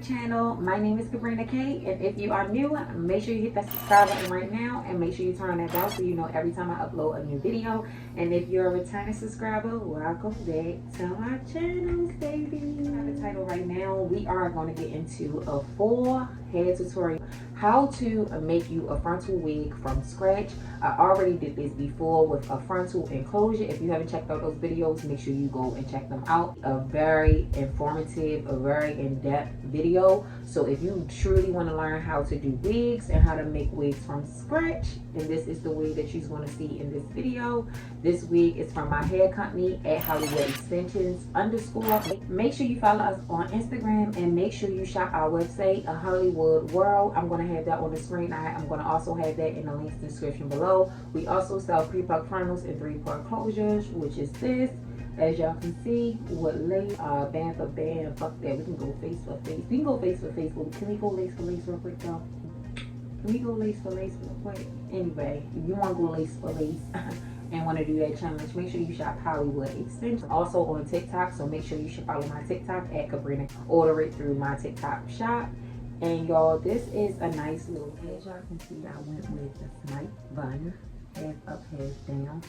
channel. My name is Y2K, and if you are new, make sure you hit that subscribe button right now, and make sure you turn on that bell so you know every time I upload a new video. And if you're a returning subscriber, welcome back to my channel, baby. I have the title right now. We are going to get into a full hair tutorial, how to make you a frontal wig from scratch. I already did this before with a frontal enclosure. If you haven't checked out those videos, make sure you go and check them out. A very informative, a very in-depth video. So if you truly want to learn how to do wigs and how to make wigs from scratch, then this is the wig that you're going to see in this video. This wig is from my hair company at Hollywood Extensions _. Make sure you follow us on Instagram, and make sure you shop our website, A Hollywood World. I'm going to have that on the screen. I'm going to also have that in the links description below. We also sell pre-plucked frontals and 3-part closures, which is this. As y'all can see, with lace, band for band. Fuck that. We can go face for face. We can go face for face, but can we go lace for lace real quick, though? Can we go lace for lace real quick? Anyway, if you want to go lace for lace and want to do that challenge, make sure you shop Hollywood Extensions. Also on TikTok, so make sure you should follow my TikTok at Cabrina. Order it through my TikTok shop. And y'all, this is a nice little, as y'all can see, I went with the snipe bun, half up, half down.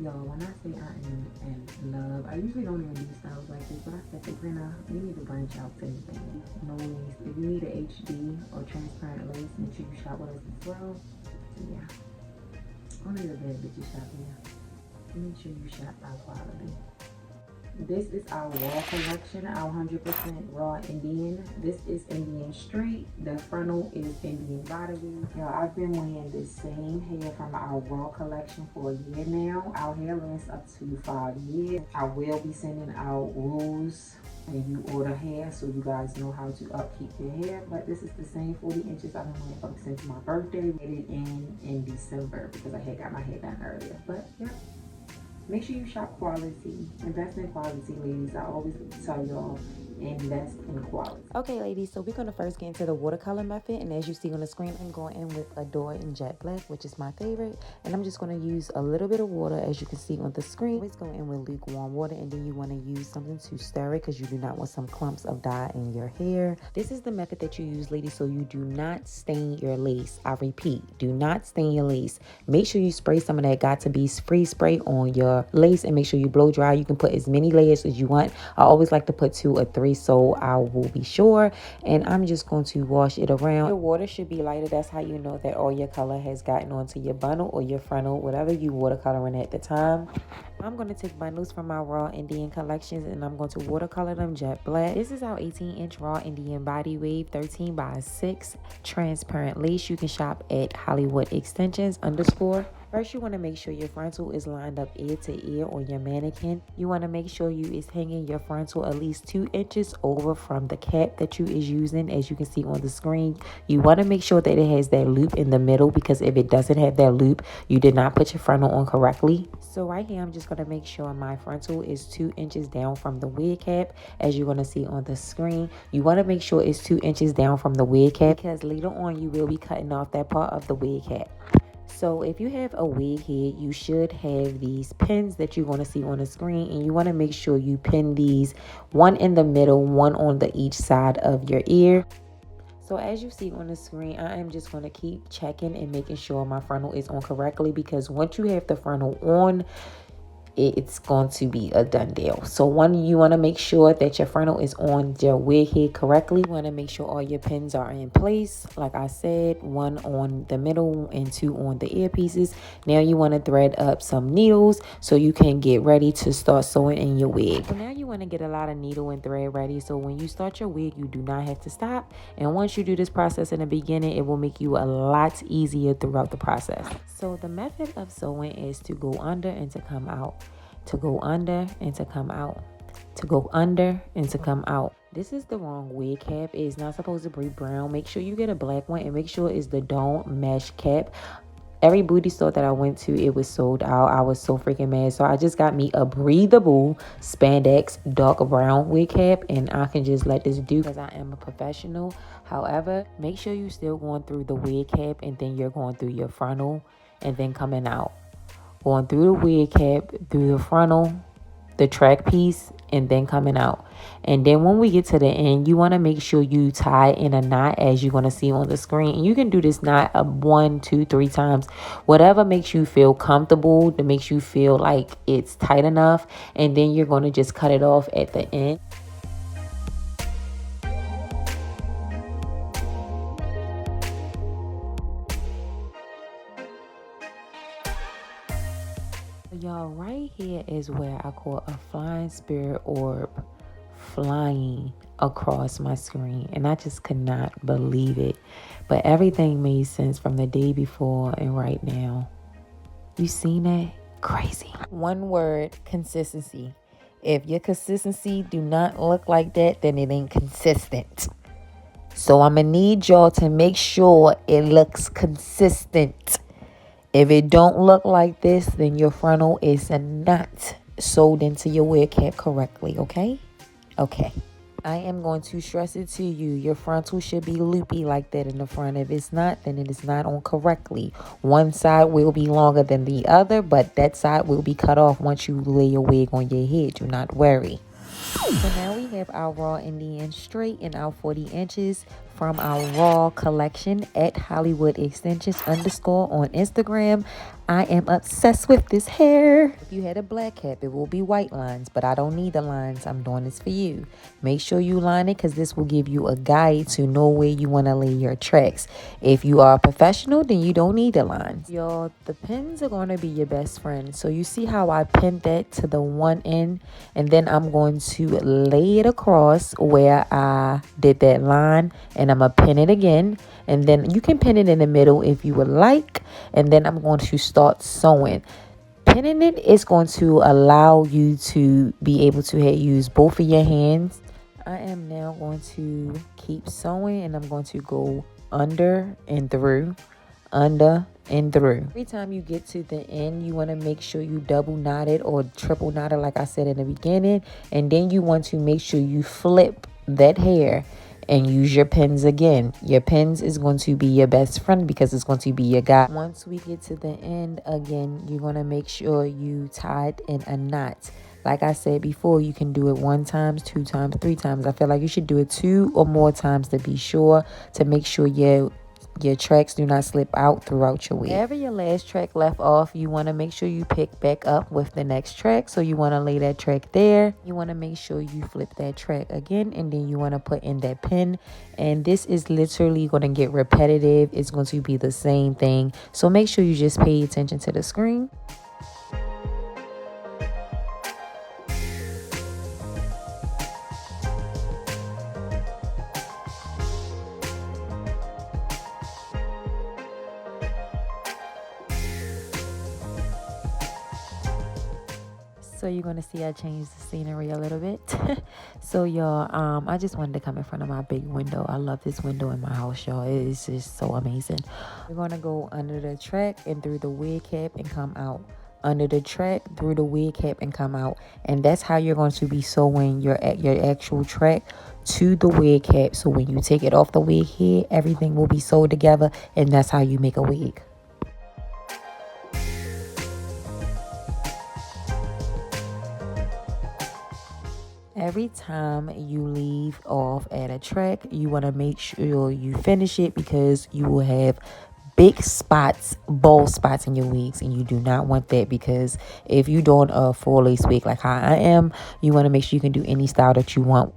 Y'all, when I say I am in love, I usually don't even do styles like this, but I said, Sabrina, we need to branch out to anything. No lace. If you need an HD or transparent lace, make sure you shop with us as well. So yeah, only the bad bitches shop here. Make sure you shop our quality. This is our raw collection, our 100% raw Indian. This is Indian straight. The frontal is Indian bodywave. Y'all, I've been wearing this same hair from our raw collection for a year now. Our hair lasts up to 5 years. I will be sending out rules and you order hair so you guys know how to upkeep your hair. But this is the same 40 inches I've been wearing up since my birthday. I did it in December because I had got my hair done earlier. But yeah. Make sure you shop quality. Invest in quality, ladies. I always tell y'all, invest in quality. Okay, ladies, so we're going to first get into the watercolor method. And as you see on the screen, I'm going in with Adore in Jet Black, which is my favorite. And I'm just going to use a little bit of water, as you can see on the screen. Always go in with lukewarm water, and then you want to use something to stir it because you do not want some clumps of dye in your hair. This is the method that you use, ladies, so you do not stain your lace. I repeat, do not stain your lace. Make sure you spray some of that Got to Be free spray on your lace, and make sure you blow dry. You can put as many layers as you want. I always like to put 2 or 3 so I will be sure. And I'm just going to wash it around. Your water should be lighter. That's how you know that all your color has gotten onto your bundle or your frontal, whatever you watercoloring at the time. I'm going to take bundles from my raw Indian collections, and I'm going to watercolor them jet black. This is our 18-inch raw Indian body wave 13x6 transparent lace. You can shop at Hollywood Extensions _. First, you want to make sure your frontal is lined up ear to ear on your mannequin. You want to make sure you is hanging your frontal at least 2 inches over from the cap that you is using. As you can see on the screen, you want to make sure that it has that loop in the middle, because if it doesn't have that loop, you did not put your frontal on correctly. So right here, I'm just going to make sure my frontal is 2 inches down from the wig cap. As you're going to see on the screen, you want to make sure it's 2 inches down from the wig cap, because later on you will be cutting off that part of the wig cap. So if you have a wig head, you should have these pins that you're going to see on the screen, and you want to make sure you pin these, one in the middle, one on the each side of your ear. So as you see on the screen, I am just going to keep checking and making sure my frontal is on correctly, because once you have the frontal on, it's going to be a done deal. So one, you want to make sure that your frontal is on your wig head correctly. You want to make sure all your pins are in place. Like I said, 1 on the middle and 2 on the earpieces. Now you want to thread up some needles so you can get ready to start sewing in your wig. So now you want to get a lot of needle and thread ready, so when you start your wig, you do not have to stop. And once you do this process in the beginning, it will make you a lot easier throughout the process. So the method of sewing is to go under and to come out. To go under and to come out. To go under and to come out. This is the wrong wig cap. It's not supposed to be brown. Make sure you get a black one, and make sure it's the dome mesh cap. Every booty store that I went to, it was sold out. I was so freaking mad. So I just got me a breathable spandex dark brown wig cap, and I can just let this do because I am a professional. However, make sure you still going through the wig cap, and then you're going through your frontal and then coming out. Going through the wig cap, through the frontal, the track piece and then coming out. And then when we get to the end, you want to make sure you tie in a knot as you're going to see on the screen. And you can do this knot 1, 2, 3 times, whatever makes you feel comfortable, that makes you feel like it's tight enough. And then you're going to just cut it off at the end. Y'all, right here is where I caught a flying spirit orb flying across my screen, and I just could not believe it. But everything made sense from the day before and right now. You seen that? Crazy. One word: consistency. If your consistency do not look like that, then it ain't consistent. So I'm gonna need y'all to make sure it looks consistent. If it don't look like this, then your frontal is not sewed into your wig cap correctly, okay? Okay. I am going to stress it to you. Your frontal should be loopy like that in the front. If it's not, then it is not on correctly. One side will be longer than the other, but that side will be cut off once you lay your wig on your head. Do not worry. So now we have our raw Indian straight in our 40 inches from our raw collection at Hollywood Extensions _ on Instagram. I am obsessed with this hair. If you had a black cap, it will be white lines, but I don't need the lines. I'm doing this for you. Make sure you line it because this will give you a guide to know where you want to lay your tracks. If you are a professional, then you don't need the lines. Y'all, the pins are going to be your best friend. So you see how I pinned that to the one end, and then I'm going to lay it across where I did that line, and I'm going to pin it again. And then you can pin it in the middle if you would like. And then I'm going to start sewing. Pinning it is going to allow you to be able to use both of your hands. I am now going to keep sewing, and I'm going to go under and through, under and through. Every time you get to the end, you want to make sure you double knot it or triple knot it like I said in the beginning. And then you want to make sure you flip that hair and use your pins again. Your pins is going to be your best friend because it's going to be your guide. Once we get to the end, again, you're going to make sure you tie it in a knot. Like I said before, you can do it 1 time, 2 times, 3 times. I feel like you should do it 2 or more times to be sure, to make sure your tracks do not slip out throughout your wig. Wherever your last track left off, you want to make sure you pick back up with the next track. So you want to lay that track there. You want to make sure you flip that track again, and then you want to put in that pin. And this is literally going to get repetitive. It's going to be the same thing. So make sure you just pay attention to the screen. So you're going to see I changed the scenery a little bit. So y'all, I just wanted to come in front of my big window. I love this window in my house, y'all. It is just so amazing. We're going to go under the track and through the wig cap and come out. Under the track, through the wig cap and come out. And that's how you're going to be sewing your actual track to the wig cap. So when you take it off the wig head, everything will be sewed together, and that's how you make a wig. Every time you leave off at a track, you want to make sure you finish it because you will have big spots, bald spots in your wigs, and you do not want that, because if you're doing a full lace wig like how I am, you want to make sure you can do any style that you want.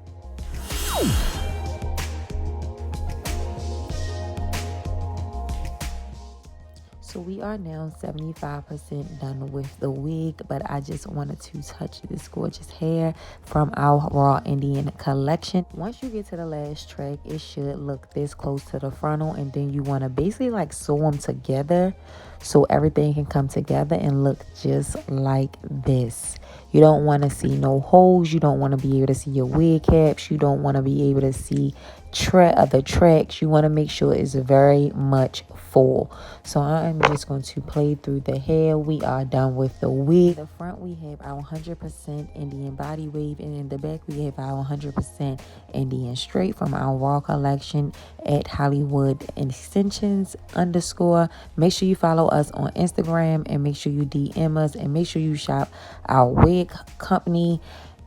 So we are now 75% done with the wig, but I just wanted to touch this gorgeous hair from our Raw Indian collection. Once you get to the last track, it should look this close to the frontal, and then you want to basically like sew them together so everything can come together and look just like this. You don't want to see no holes. You don't want to be able to see your wig caps. You don't want to be able to see the tracks, you want to make sure it's very much full. So I'm just going to play through the hair. We are done with the wig. In the front we have our 100% Indian body wave, and in the back we have our 100% Indian straight from our raw collection at Hollywood Extensions _. Make sure you follow us on Instagram, and make sure you DM us, and make sure you shop our wig company.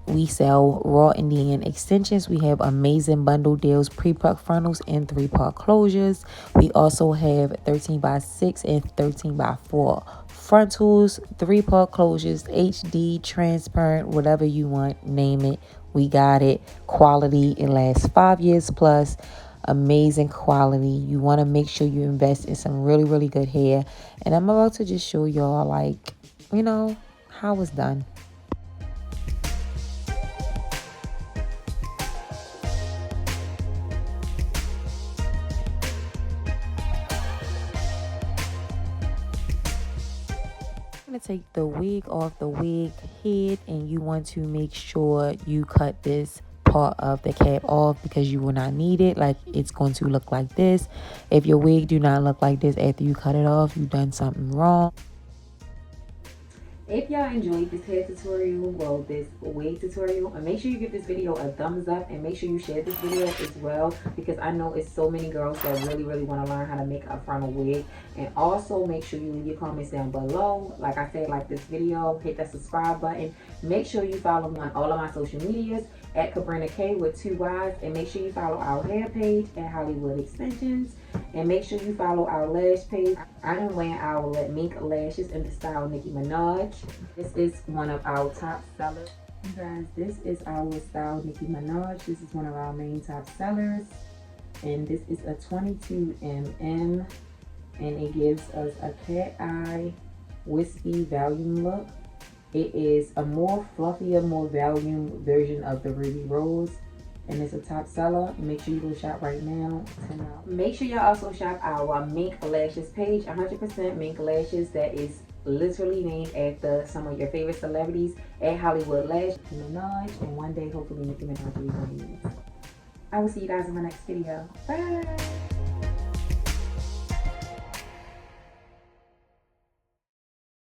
We sell raw Indian extensions. We have amazing bundle deals, pre-plucked frontals and 3-part closures. We also have 13x6 and 13x4 frontals, 3-part closures, HD, transparent, whatever you want, name it. We got it. Quality, it lasts 5 years plus. Amazing quality. You want to make sure you invest in some really, really good hair. And I'm about to just show y'all, like, you know, how it's done. Going to take the wig off the wig head, and you want to make sure you cut this part of the cap off because you will not need it. Like, it's going to look like this. If your wig do not look like this after you cut it off, you've done something wrong. If y'all enjoyed this hair tutorial, well, this wig tutorial, and make sure you give this video a thumbs up, and make sure you share this video as well, because I know it's so many girls that really want to learn how to make a frontal wig. And also make sure you leave your comments down below. Like I said, like this video, hit that subscribe button. Make sure you follow me on all of my social medias at Sabrina K with 2 Y's, and make sure you follow our hair page at Hollywood Extensions, and make sure you follow our lash page. I am wearing our mink lashes in the style Nicki Minaj. This is one of our top sellers. You guys, this is our style Nicki Minaj. This is one of our main top sellers, and this is a 22 mm, and it gives us a cat eye wispy volume look. It is a more fluffier, more volume version of the Ruby Rose, and it's a top seller. Make sure you go shop right now. Make sure y'all also shop our mink lashes page, 100% mink lashes that is literally named after some of your favorite celebrities at Hollywood Lash, Minaj, and one day hopefully Nicki Minaj will be wearing these. I will see you guys in my next video. Bye.